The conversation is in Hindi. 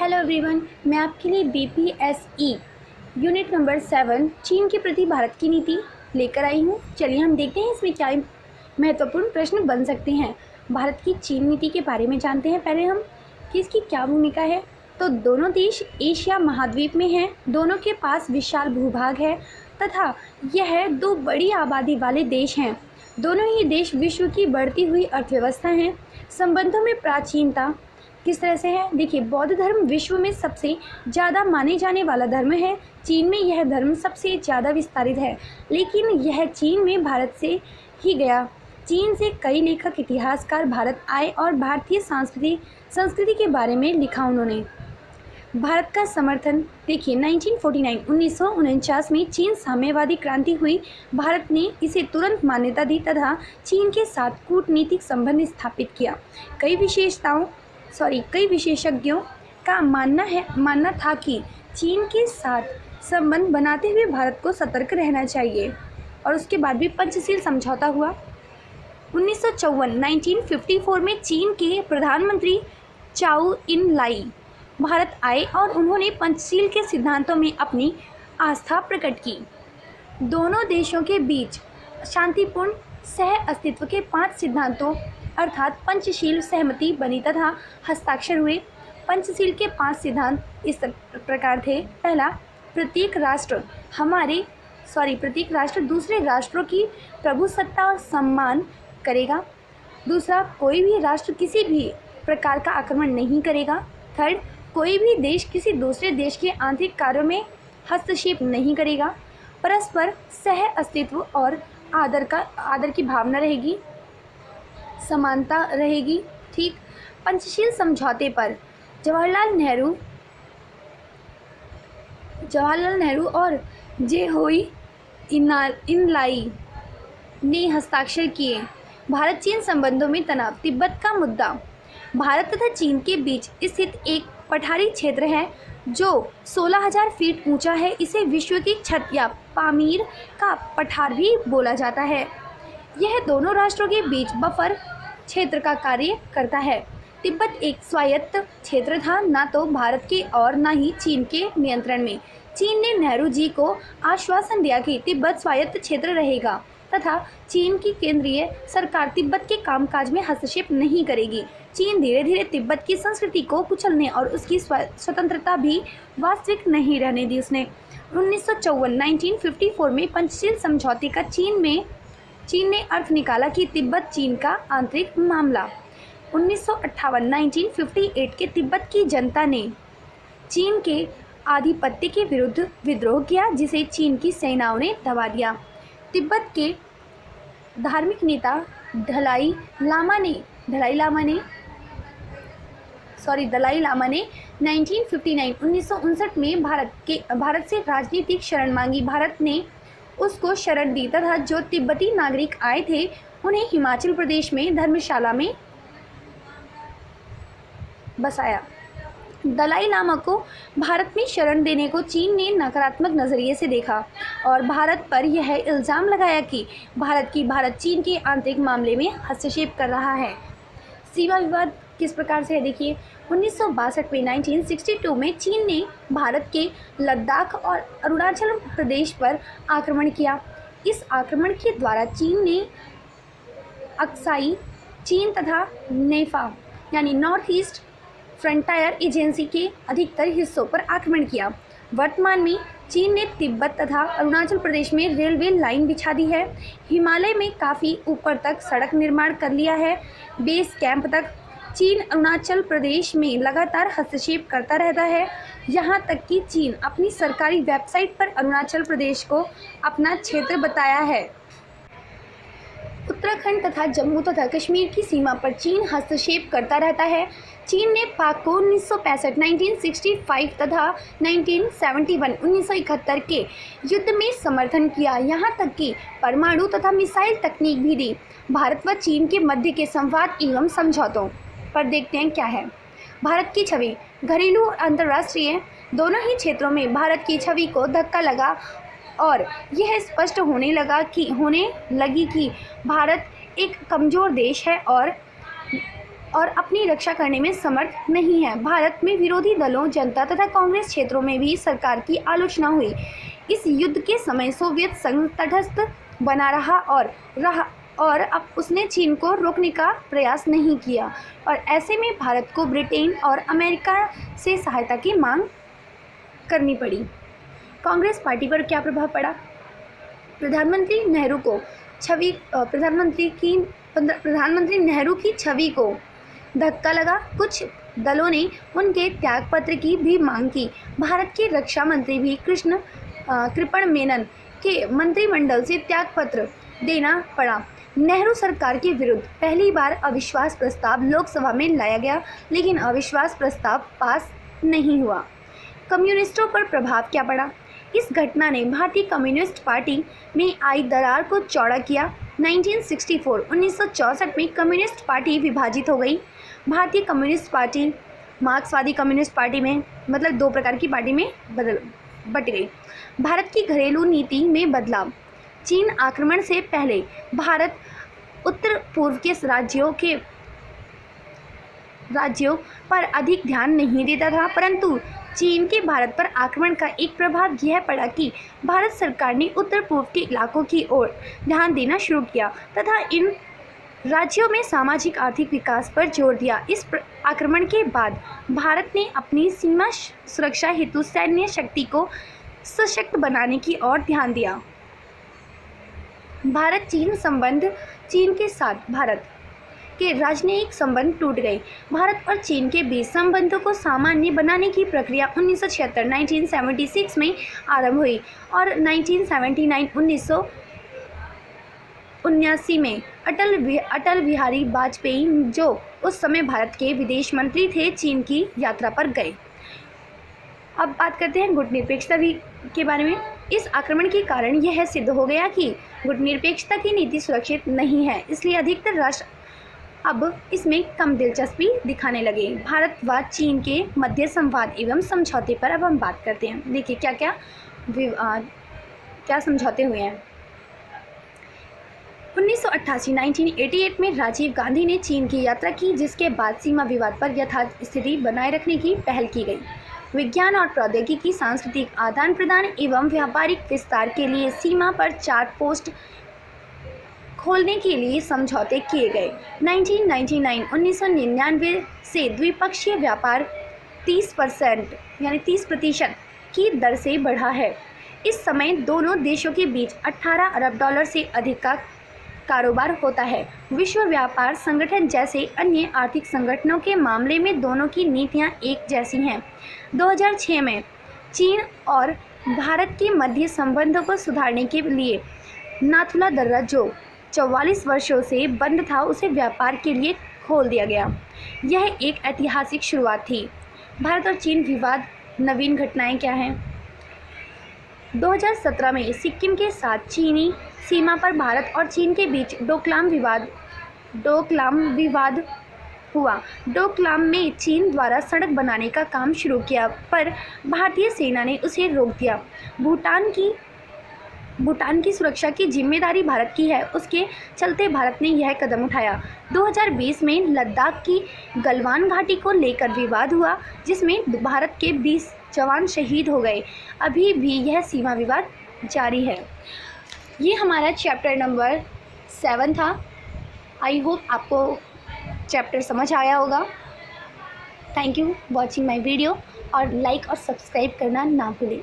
हेलो एवरीवन, मैं आपके लिए बीपीएसई यूनिट नंबर 7 चीन के प्रति भारत की नीति लेकर आई हूँ। चलिए हम देखते हैं इसमें क्या महत्वपूर्ण प्रश्न बन सकते हैं। भारत की चीन नीति के बारे में जानते हैं पहले हम कि इसकी क्या भूमिका है। तो दोनों देश एशिया महाद्वीप में हैं, दोनों के पास विशाल भूभाग है तथा यह दो बड़ी आबादी वाले देश हैं। दोनों ही देश विश्व की बढ़ती हुई अर्थव्यवस्था हैं। संबंधों में प्राचीनता किस तरह से है, देखिए बौद्ध धर्म विश्व में सबसे ज़्यादा माने जाने वाला धर्म है। चीन में यह धर्म सबसे ज़्यादा विस्तारित है, लेकिन यह चीन में भारत से ही गया। चीन से कई लेखक इतिहासकार भारत आए और भारतीय संस्कृति के बारे में लिखा उन्होंने। भारत का समर्थन देखिए 1949 में चीन साम्यवादी क्रांति हुई। भारत ने इसे तुरंत मान्यता दी तथा चीन के साथ कूटनीतिक संबंध स्थापित किया। कई विशेषज्ञों का मानना था कि चीन के साथ संबंध बनाते हुए भारत को सतर्क रहना चाहिए। और उसके बाद भी पंचशील समझौता हुआ। 1954 में चीन के प्रधानमंत्री चाउ इन लाई भारत आए और उन्होंने पंचशील के सिद्धांतों में अपनी आस्था प्रकट की। दोनों देशों के बीच शांतिपूर्ण सह अस्तित्व के 5 सिद्धांतों अर्थात पंचशील सहमति बनी तथा हस्ताक्षर हुए। पंचशील के 5 सिद्धांत इस प्रकार थे। पहला, प्रत्येक राष्ट्र दूसरे राष्ट्रों की प्रभुसत्ता और सम्मान करेगा। दूसरा, कोई भी राष्ट्र किसी भी प्रकार का आक्रमण नहीं करेगा। थर्ड, कोई भी देश किसी दूसरे देश के आंतरिक कार्यों में हस्तक्षेप नहीं करेगा। परस्पर सह अस्तित्व और आदर की भावना रहेगी, समानता रहेगी। ठीक। पंचशील समझौते पर जवाहरलाल नेहरू और जेहोई इनलाई ने हस्ताक्षर किए। भारत चीन संबंधों में तनाव, तिब्बत का मुद्दा। भारत तथा चीन के बीच स्थित एक पठारी क्षेत्र है जो 16,000 फीट ऊंचा है। इसे विश्व की छत या पामीर का पठार भी बोला जाता है। यह दोनों राष्ट्रों के बीच बफर क्षेत्र का कार्य करता है। तिब्बत एक स्वायत्त क्षेत्र था, ना तो भारत के और ना ही चीन के नियंत्रण में। चीन ने नेहरू जी को आश्वासन दिया कि तिब्बत स्वायत्त क्षेत्र रहेगा तथा चीन की केंद्रीय सरकार तिब्बत के कामकाज में हस्तक्षेप नहीं करेगी। चीन धीरे धीरे तिब्बत की संस्कृति को कुचलने और उसकी स्वतंत्रता भी वास्तविक नहीं रहने दी उसने। 1954 में पंचशील समझौते का चीन ने अर्थ निकाला कि तिब्बत चीन का आंतरिक मामला। 1958 के तिब्बत की जनता ने चीन के आधिपत्य के विरुद्ध विद्रोह किया, जिसे चीन की सेनाओं ने दबा दिया। तिब्बत के धार्मिक नेता दलाई लामा ने 1959 में भारत से राजनीतिक शरण मांगी। भारत ने उसको शरण दी तथा जो तिब्बती नागरिक आए थे उन्हें हिमाचल प्रदेश में धर्मशाला में बसाया। दलाई लामा को भारत में शरण देने को चीन ने नकारात्मक नज़रिए से देखा और भारत पर यह इल्ज़ाम लगाया कि भारत चीन के आंतरिक मामले में हस्तक्षेप कर रहा है। सीमा विवाद किस प्रकार से है, देखिए 1962 में चीन ने भारत के लद्दाख और अरुणाचल प्रदेश पर आक्रमण किया। इस आक्रमण के द्वारा चीन ने अक्साई चीन तथा नेफा यानी नॉर्थ ईस्ट फ्रंटायर एजेंसी के अधिकतर हिस्सों पर आक्रमण किया। वर्तमान में चीन ने तिब्बत तथा अरुणाचल प्रदेश में रेलवे लाइन बिछा दी है। हिमालय में काफ़ी ऊपर तक सड़क निर्माण कर लिया है। बेस कैंप तक चीन अरुणाचल प्रदेश में लगातार हस्तक्षेप करता रहता है। यहाँ तक कि चीन अपनी सरकारी वेबसाइट पर अरुणाचल प्रदेश को अपना क्षेत्र बताया है। उत्तराखंड तथा जम्मू तथा कश्मीर की सीमा पर चीन हस्तक्षेप करता रहता है। चीन ने पाक को 1965 तथा 1971 के युद्ध में समर्थन किया, यहाँ तक कि परमाणु तथा मिसाइल तकनीक भी दी। भारत व चीन के मध्य के संवाद एवं समझौतों पर देखते हैं क्या है। भारत की छवि, घरेलू और अंतर्राष्ट्रीय दोनों ही क्षेत्रों में भारत की छवि को धक्का लगा और यह स्पष्ट होने लगी कि भारत एक कमज़ोर देश है और और अपनी रक्षा करने में समर्थ नहीं है। भारत में विरोधी दलों, जनता तथा कांग्रेस क्षेत्रों में भी सरकार की आलोचना हुई। इस युद्ध के समय सोवियत संघ तटस्थ बना रहा और अब उसने चीन को रोकने का प्रयास नहीं किया और ऐसे में भारत को ब्रिटेन और अमेरिका से सहायता की मांग करनी पड़ी। कांग्रेस पार्टी पर क्या प्रभाव पड़ा? प्रधानमंत्री नेहरू की छवि को धक्का लगा। कुछ दलों ने उनके त्यागपत्र की भी मांग की। भारत के रक्षा मंत्री भी कृपण मेनन के मंत्रिमंडल से त्यागपत्र देना पड़ा। नेहरू सरकार के विरुद्ध पहली बार अविश्वास प्रस्ताव लोकसभा में लाया गया, लेकिन अविश्वास प्रस्ताव पास नहीं हुआ। कम्युनिस्टों पर प्रभाव क्या पड़ा? इस घटना ने भारतीय कम्युनिस्ट पार्टी में आई दरार को चौड़ा किया। 1964 में कम्युनिस्ट पार्टी विभाजित हो गई। भारतीय कम्युनिस्ट पार्टी मार्क्सवादी कम्युनिस्ट पार्टी में, मतलब दो प्रकार की पार्टी में बट गई। भारत की घरेलू नीति में बदलाव। चीन आक्रमण से पहले भारत उत्तर पूर्व के राज्यों पर अधिक ध्यान नहीं देता था, परंतु चीन के भारत पर आक्रमण का एक प्रभाव यह पड़ा कि भारत सरकार ने उत्तर पूर्व के इलाकों की ओर ध्यान देना शुरू किया तथा इन राज्यों में सामाजिक आर्थिक विकास पर जोर दिया। इस आक्रमण के बाद भारत ने अपनी सीमा सुरक्षा हेतु सैन्य शक्ति को सशक्त बनाने की ओर ध्यान दिया। भारत चीन संबंध। चीन के साथ भारत के राजनयिक संबंध टूट गए। भारत और चीन के बीच संबंधों को सामान्य बनाने की प्रक्रिया 1976 में आरंभ हुई और 1979 में अटल बिहारी वाजपेयी, जो उस समय भारत के विदेश मंत्री थे, चीन की यात्रा पर गए। अब बात करते हैं गुटनिरपेक्षता के बारे में। इस आक्रमण के कारण यह सिद्ध हो गया कि गुटनिरपेक्षता की नीति सुरक्षित नहीं है, इसलिए अधिकतर राष्ट्र अब इसमें कम दिलचस्पी दिखाने लगे। भारत व चीन के मध्य संवाद एवं समझौते पर अब हम बात करते हैं। देखिए क्या समझौते हुए हैं। 1988 में राजीव गांधी ने चीन की यात्रा की, जिसके बाद सीमा विवाद पर यथार्थ स्थिति बनाए रखने की पहल की गई। विज्ञान और प्रौद्योगिकी, सांस्कृतिक आदान प्रदान एवं व्यापारिक विस्तार के लिए सीमा पर 4 पोस्ट खोलने के लिए समझौते किए गए। 1999 से द्विपक्षीय व्यापार 30% की दर से बढ़ा है। इस समय दोनों देशों के बीच $18 अरब से अधिक का कारोबार होता है। विश्व व्यापार संगठन जैसे अन्य आर्थिक संगठनों के मामले में दोनों की नीतियां एक जैसी हैं। 2006 में चीन और भारत के मध्य संबंधों को सुधारने के लिए नाथुला दर्रा, जो 44 वर्षों से बंद था, उसे व्यापार के लिए खोल दिया गया। यह एक ऐतिहासिक शुरुआत थी। भारत और चीन विवाद। नवीन घटनाएं क्या हैं? 2017 में सिक्किम के साथ चीनी सीमा पर भारत और चीन के बीच डोकलाम विवाद हुआ। डोकलाम में चीन द्वारा सड़क बनाने का काम शुरू किया, पर भारतीय सेना ने उसे रोक दिया। भूटान की सुरक्षा की जिम्मेदारी भारत की है, उसके चलते भारत ने यह कदम उठाया। 2020 में लद्दाख की गलवान घाटी को लेकर विवाद हुआ, जिसमें भारत के 20 जवान शहीद हो गए। अभी भी यह सीमा विवाद जारी है। ये हमारा चैप्टर नंबर 7 था। आई होप आपको चैप्टर समझ आया होगा। Thank you watching my video और लाइक और सब्सक्राइब करना ना भूलें।